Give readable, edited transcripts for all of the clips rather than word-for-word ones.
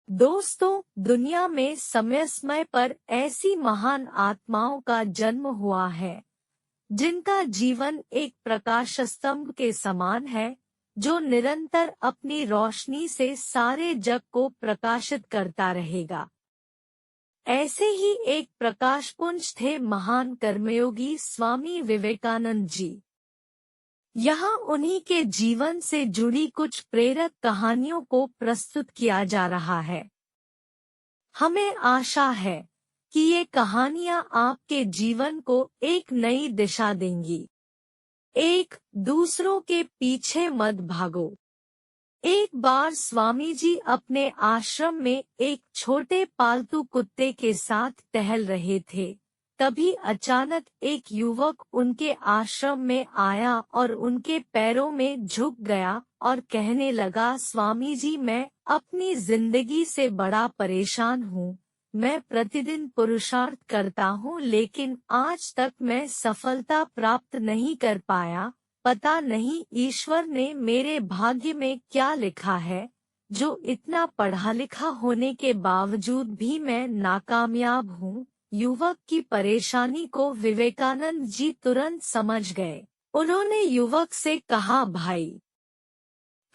दोस्तों, दुनिया में समय समय पर ऐसी महान आत्माओं का जन्म हुआ है जिनका जीवन एक प्रकाश स्तंभ के समान है, जो निरंतर अपनी रोशनी से सारे जग को प्रकाशित करता रहेगा। ऐसे ही एक प्रकाशपुंज थे महान कर्मयोगी स्वामी विवेकानंद जी। यहाँ उन्हीं के जीवन से जुड़ी कुछ प्रेरक कहानियों को प्रस्तुत किया जा रहा है। हमें आशा है कि ये कहानियाँ आपके जीवन को एक नई दिशा देंगी। एक दूसरों के पीछे मत भागो। एक बार स्वामी जी अपने आश्रम में एक छोटे पालतू कुत्ते के साथ टहल रहे थे। तभी अचानक एक युवक उनके आश्रम में आया और उनके पैरों में झुक गया और कहने लगा, स्वामी जी, मैं अपनी जिंदगी से बड़ा परेशान हूँ। मैं प्रतिदिन पुरुषार्थ करता हूँ, लेकिन आज तक मैं सफलता प्राप्त नहीं कर पाया। पता नहीं ईश्वर ने मेरे भाग्य में क्या लिखा है, जो इतना पढ़ा लिखा होने के बावजूद भी मैं नाकामयाब हूँ। युवक की परेशानी को विवेकानंद जी तुरंत समझ गए। उन्होंने युवक से कहा, भाई,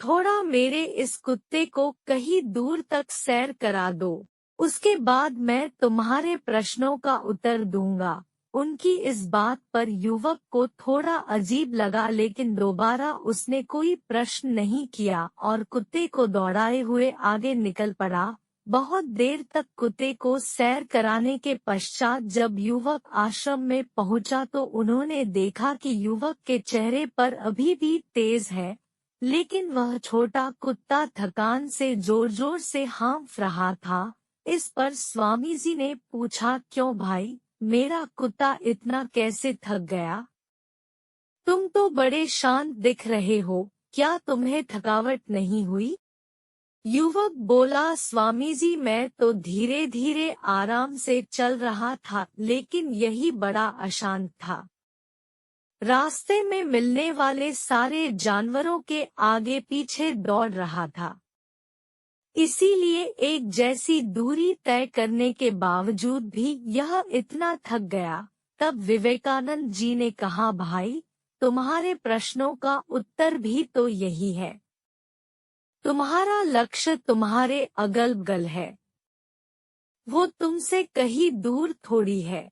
थोड़ा मेरे इस कुत्ते को कहीं दूर तक सैर करा दो, उसके बाद मैं तुम्हारे प्रश्नों का उत्तर दूंगा। उनकी इस बात पर युवक को थोड़ा अजीब लगा, लेकिन दोबारा उसने कोई प्रश्न नहीं किया और कुत्ते को दौड़ाए हुए आगे निकल पड़ा। बहुत देर तक कुत्ते को सैर कराने के पश्चात जब युवक आश्रम में पहुंचा तो उन्होंने देखा कि युवक के चेहरे पर अभी भी तेज है, लेकिन वह छोटा कुत्ता थकान से जोर जोर से हाँफ रहा था। इस पर स्वामी जी ने पूछा, क्यों भाई, मेरा कुत्ता इतना कैसे थक गया? तुम तो बड़े शांत दिख रहे हो, क्या तुम्हें थकावट नहीं हुई? युवक बोला, स्वामी जी, मैं तो धीरे धीरे आराम से चल रहा था, लेकिन यही बड़ा अशांत था। रास्ते में मिलने वाले सारे जानवरों के आगे पीछे दौड़ रहा था, इसीलिए एक जैसी दूरी तय करने के बावजूद भी यह इतना थक गया। तब विवेकानंद जी ने कहा, भाई, तुम्हारे प्रश्नों का उत्तर भी तो यही है। तुम्हारा लक्ष्य तुम्हारे अगल बगल है, वो तुमसे कहीं दूर थोड़ी है,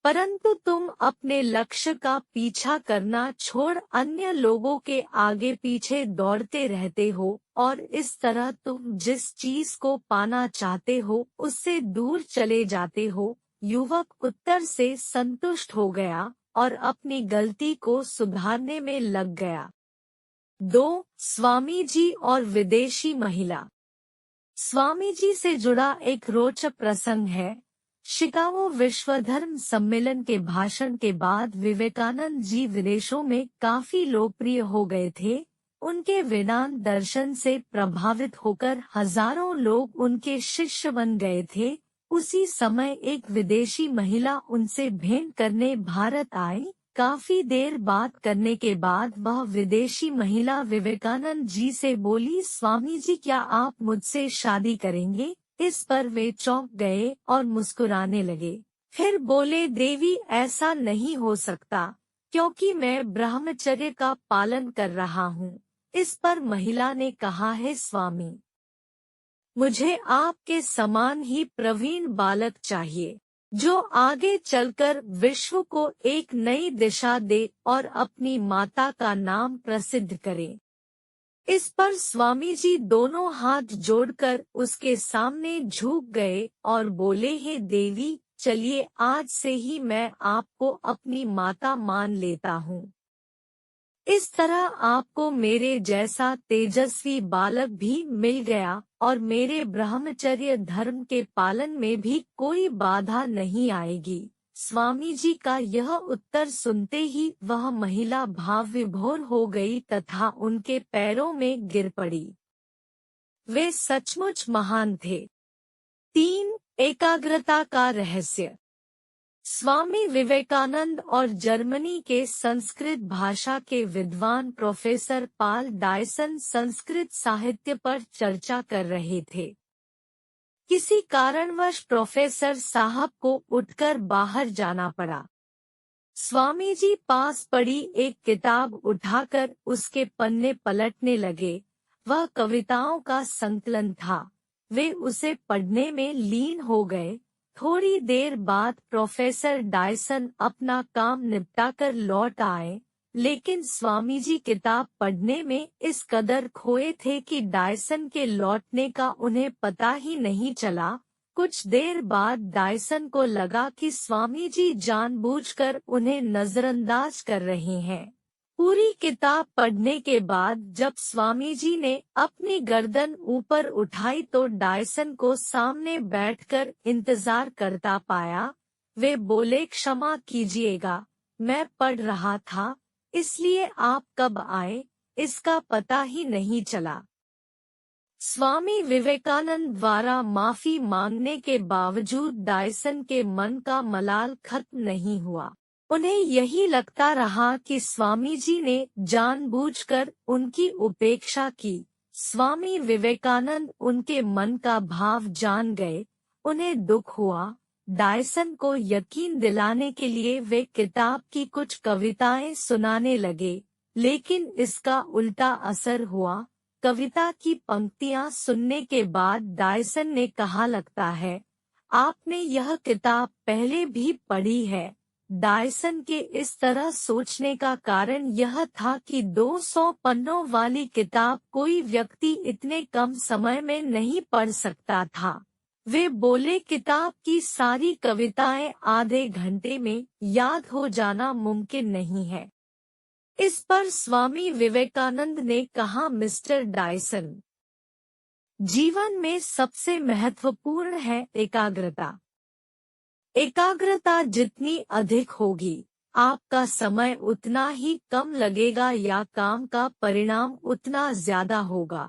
परंतु तुम अपने लक्ष्य का पीछा करना छोड़ अन्य लोगों के आगे पीछे दौड़ते रहते हो और इस तरह तुम जिस चीज को पाना चाहते हो उससे दूर चले जाते हो। युवक उत्तर से संतुष्ट हो गया और अपनी गलती को सुधारने में लग गया। 2. स्वामी जी और विदेशी महिला। स्वामी जी से जुड़ा एक रोचक प्रसंग है। शिकागो विश्व धर्म सम्मेलन के भाषण के बाद विवेकानंद जी विदेशों में काफी लोकप्रिय हो गए थे। उनके वेदांत दर्शन से प्रभावित होकर हजारों लोग उनके शिष्य बन गए थे। उसी समय एक विदेशी महिला उनसे भेंट करने भारत आई। काफी देर बात करने के बाद वह विदेशी महिला विवेकानंद जी से बोली, स्वामी जी, क्या आप मुझसे शादी करेंगे? इस पर वे चौंक गए और मुस्कुराने लगे। फिर बोले, देवी, ऐसा नहीं हो सकता, क्योंकि मैं ब्रह्मचर्य का पालन कर रहा हूँ। इस पर महिला ने कहा, है स्वामी, मुझे आपके समान ही प्रवीण बालक चाहिए, जो आगे चलकर विश्व को एक नई दिशा दे और अपनी माता का नाम प्रसिद्ध करे। इस पर स्वामी जी दोनों हाथ जोड़कर उसके सामने झुक गए और बोले, हे देवी, चलिए आज से ही मैं आपको अपनी माता मान लेता हूँ। इस तरह आपको मेरे जैसा तेजस्वी बालक भी मिल गया और मेरे ब्रह्मचर्य धर्म के पालन में भी कोई बाधा नहीं आएगी। स्वामी जी का यह उत्तर सुनते ही वह महिला भाव विभोर हो गई तथा उनके पैरों में गिर पड़ी। वे सचमुच महान थे। 3. एकाग्रता का रहस्य। स्वामी विवेकानंद और जर्मनी के संस्कृत भाषा के विद्वान प्रोफेसर पाल डायसन संस्कृत साहित्य पर चर्चा कर रहे थे। किसी कारणवश प्रोफेसर साहब को उठकर बाहर जाना पड़ा। स्वामी जी पास पड़ी एक किताब उठाकर उसके पन्ने पलटने लगे। वह कविताओं का संकलन था। वे उसे पढ़ने में लीन हो गए। थोड़ी देर बाद प्रोफेसर डायसन अपना काम निपटाकर लौट आए, लेकिन स्वामी जी किताब पढ़ने में इस कदर खोए थे कि डायसन के लौटने का उन्हें पता ही नहीं चला। कुछ देर बाद डायसन को लगा कि स्वामी जी जानबूझकर उन्हें नजरअंदाज कर रहे हैं। पूरी किताब पढ़ने के बाद जब स्वामी जी ने अपनी गर्दन ऊपर उठाई तो डायसन को सामने बैठकर इंतजार करता पाया। वे बोले, क्षमा कीजिएगा, मैं पढ़ रहा था, इसलिए आप कब आए इसका पता ही नहीं चला। स्वामी विवेकानंद द्वारा माफी मांगने के बावजूद डायसन के मन का मलाल खत्म नहीं हुआ। उन्हें यही लगता रहा कि स्वामी जी ने जानबूझकर उनकी उपेक्षा की। स्वामी विवेकानंद उनके मन का भाव जान गए। उन्हें दुख हुआ। डायसन को यकीन दिलाने के लिए वे किताब की कुछ कविताएं सुनाने लगे, लेकिन इसका उल्टा असर हुआ। कविता की पंक्तियां सुनने के बाद डायसन ने कहा, लगता है आपने यह किताब पहले भी पढ़ी है। डायसन के इस तरह सोचने का कारण यह था कि 200 पन्नों वाली किताब कोई व्यक्ति इतने कम समय में नहीं पढ़ सकता था। वे बोले, किताब की सारी कविताएं आधे घंटे में याद हो जाना मुमकिन नहीं है। इस पर स्वामी विवेकानंद ने कहा, मिस्टर डायसन, जीवन में सबसे महत्वपूर्ण है एकाग्रता। एकाग्रता जितनी अधिक होगी, आपका समय उतना ही कम लगेगा या काम का परिणाम उतना ज्यादा होगा।